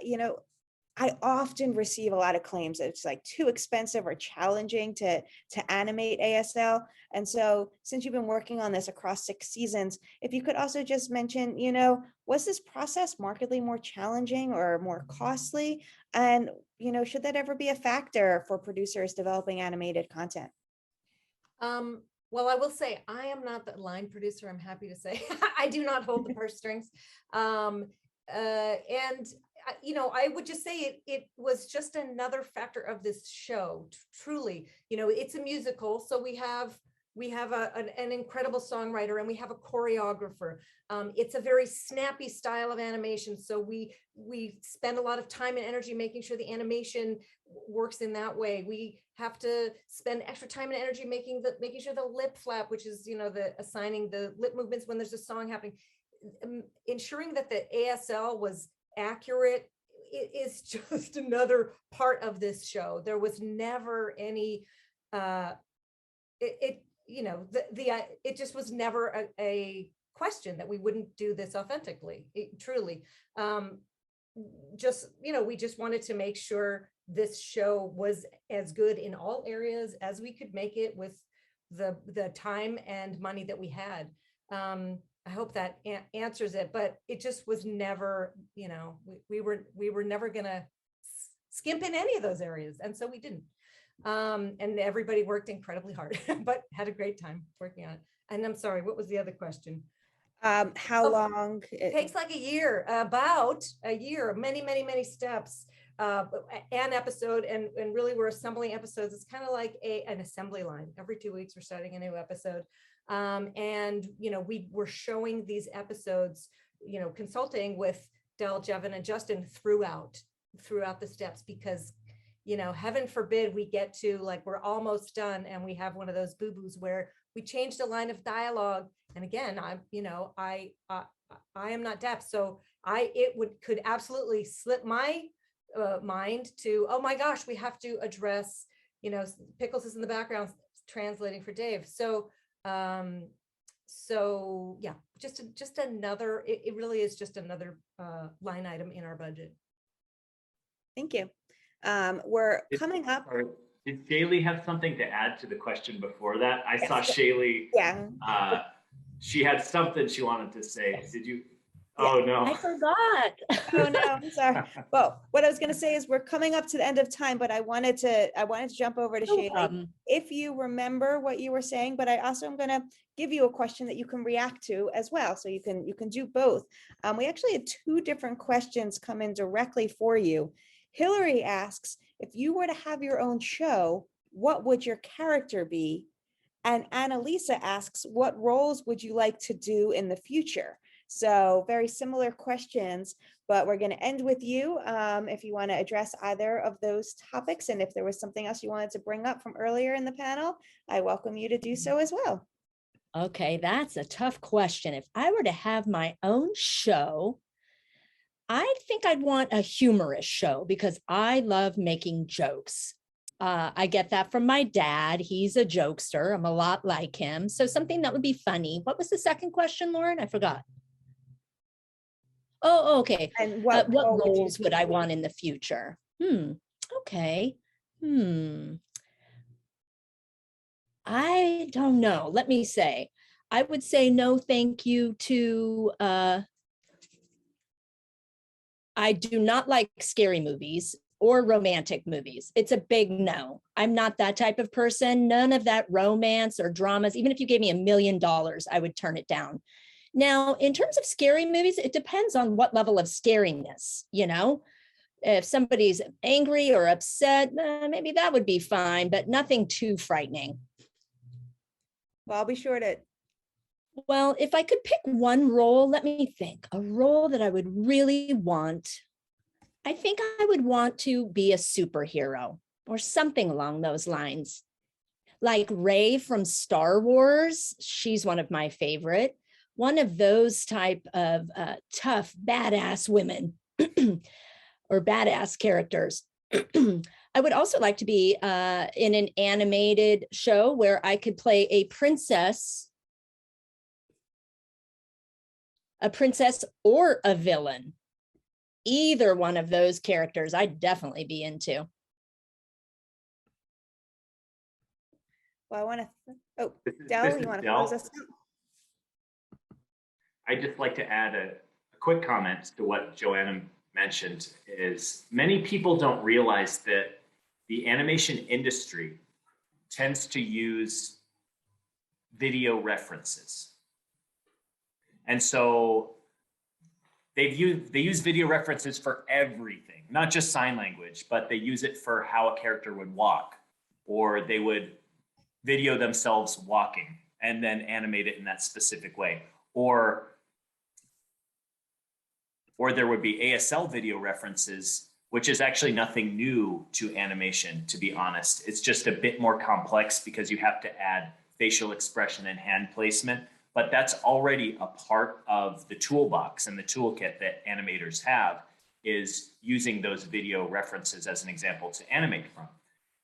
I often receive a lot of claims that it's like too expensive or challenging to animate ASL. And so since you've been working on this across 6 seasons, if you could also just mention, was this process markedly more challenging or more costly? And, should that ever be a factor for producers developing animated content? Well, I will say I am not the line producer. I'm happy to say I do not hold the purse strings. I would just say it was just another factor of this show. Truly, it's a musical, so we have an incredible songwriter and we have a choreographer. It's a very snappy style of animation, so we spend a lot of time and energy making sure the animation works in that way. We have to spend extra time and energy making sure the lip flap, which is the assigning the lip movements when there's a song happening, ensuring that the ASL was accurate. It is just another part of this show. There was never any it just was never a question that we wouldn't do this authentically. Truly, we just wanted to make sure this show was as good in all areas as we could make it with the time and money that we had. I hope that answers it, but it just was never, we were never gonna skimp in any of those areas, and so we didn't. And everybody worked incredibly hard, but had a great time working on it. And I'm sorry, what was the other question? How long? It takes like a year, about a year, many steps, an episode, and really we're assembling episodes. It's kind of like an assembly line. Every 2 weeks we're starting a new episode. We were showing these episodes, consulting with Del, Jevon, and Justin throughout the steps, because heaven forbid we get to we're almost done and we have one of those boo-boos where we changed a line of dialogue. And again, I am not deaf, so could absolutely slip my mind to, oh my gosh, we have to address, Pickles is in the background translating for Dave. So yeah, just another, it really is just another line item in our budget. Thank you. We're coming up. Did Shaylee have something to add to the question before that? I saw Shaylee. Yeah. She had something she wanted to say. Did you? Oh no. I forgot. Oh no, I'm sorry. Well, what I was going to say is we're coming up to the end of time, but I wanted to jump over to Shaylee. If you remember what you were saying, but I also am going to give you a question that you can react to as well, so you can do both. We actually had 2 different questions come in directly for you. Hillary asks, if you were to have your own show, what would your character be? And Annalisa asks, what roles would you like to do in the future? So very similar questions, but we're going to end with you if you want to address either of those topics. And if there was something else you wanted to bring up from earlier in the panel, I welcome you to do so as well. Okay, that's a tough question. If I were to have my own show, I think I'd want a humorous show because I love making jokes. I get that from my dad. He's a jokester. I'm a lot like him. So something that would be funny. What was the second question, Lauren? I forgot. Oh, okay. And what roles would I want in the future? Okay. I don't know. Let me say, I would say no thank you to, I do not like scary movies or romantic movies. It's a big no. I'm not that type of person. None of that romance or dramas. Even if you gave me $1 million, I would turn it down. Now, in terms of scary movies, it depends on what level of scariness, if somebody's angry or upset, maybe that would be fine, but nothing too frightening. Well, I'll be sure to. Well, if I could pick one role, let me think, a role that I would really want. I think I would want to be a superhero or something along those lines. Like Rey from Star Wars, she's one of my favorite. One of those type of tough, badass women. or badass characters. I would also like to be in an animated show where I could play a princess or a villain. Either one of those characters I'd definitely be into. Well, I want to, This Del, is you want to Del. close us out? I'd just like to add a quick comment to what Joanna mentioned is many people don't realize that the animation industry tends to use video references. And so they use video references for everything, not just sign language, but they use it for how a character would walk, or they would video themselves walking and then animate it in that specific way. Or there would be ASL video references, which is actually nothing new to animation, to be honest. It's just a bit more complex because you have to add facial expression and hand placement, but that's already a part of the toolbox and the toolkit that animators have, is using those video references as an example to animate from.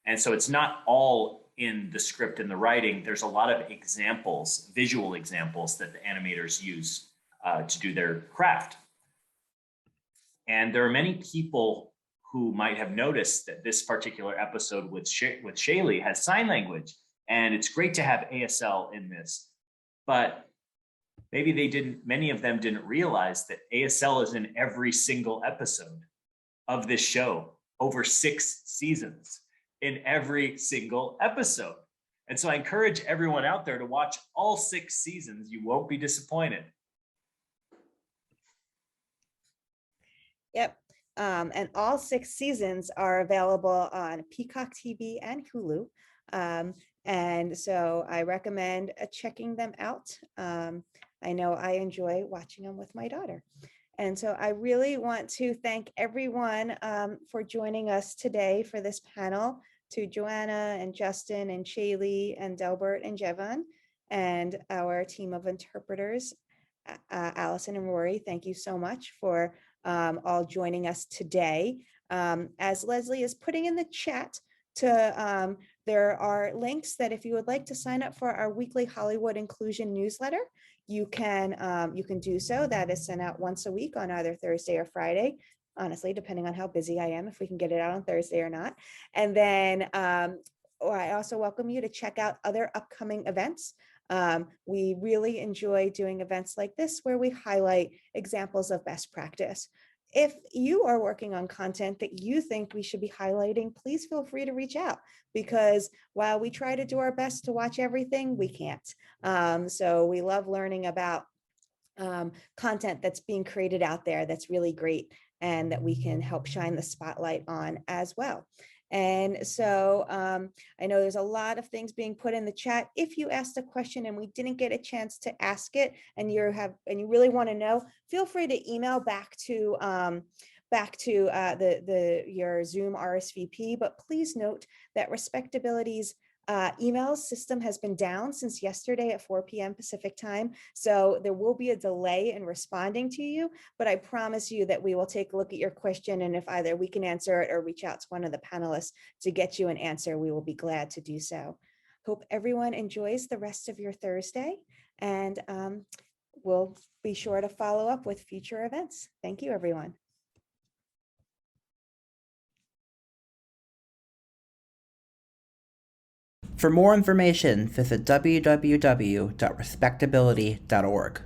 And so it's not all in the script and the writing. There's a lot of examples, visual examples that the animators use to do their craft. And there are many people who might have noticed that this particular episode with Shaylee has sign language, and it's great to have ASL in this, but maybe many of them didn't realize that ASL is in every single episode of this show, over 6 seasons, in every single episode. And so I encourage everyone out there to watch all 6 seasons. You won't be disappointed. Yep. And all 6 seasons are available on Peacock TV and Hulu. And so I recommend checking them out. I know I enjoy watching them with my daughter. And so I really want to thank everyone for joining us today for this panel, to Joanna and Justin and Shaylee and Delbert and Jevon, and our team of interpreters, Allison and Rory. Thank you so much for all joining us today. As Leslie is putting in the chat, there are links that if you would like to sign up for our weekly Hollywood Inclusion newsletter, you can do so. That is sent out once a week on either Thursday or Friday, honestly, depending on how busy I am, if we can get it out on Thursday or not. And then I also welcome you to check out other upcoming events. We really enjoy doing events like this where we highlight examples of best practice. If you are working on content that you think we should be highlighting, please feel free to reach out, because while we try to do our best to watch everything, we can't. So we love learning about content that's being created out there that's really great and that we can help shine the spotlight on as well. And so I know there's a lot of things being put in the chat. If you asked a question and we didn't get a chance to ask it, and you really want to know, feel free to email back to your Zoom RSVP. But please note that RespectAbility's email system has been down since yesterday at 4 p.m. Pacific time. So there will be a delay in responding to you, but I promise you that we will take a look at your question, and if either we can answer it or reach out to one of the panelists to get you an answer, we will be glad to do so. Hope everyone enjoys the rest of your Thursday, and we'll be sure to follow up with future events. Thank you, everyone. For more information, visit www.respectability.org.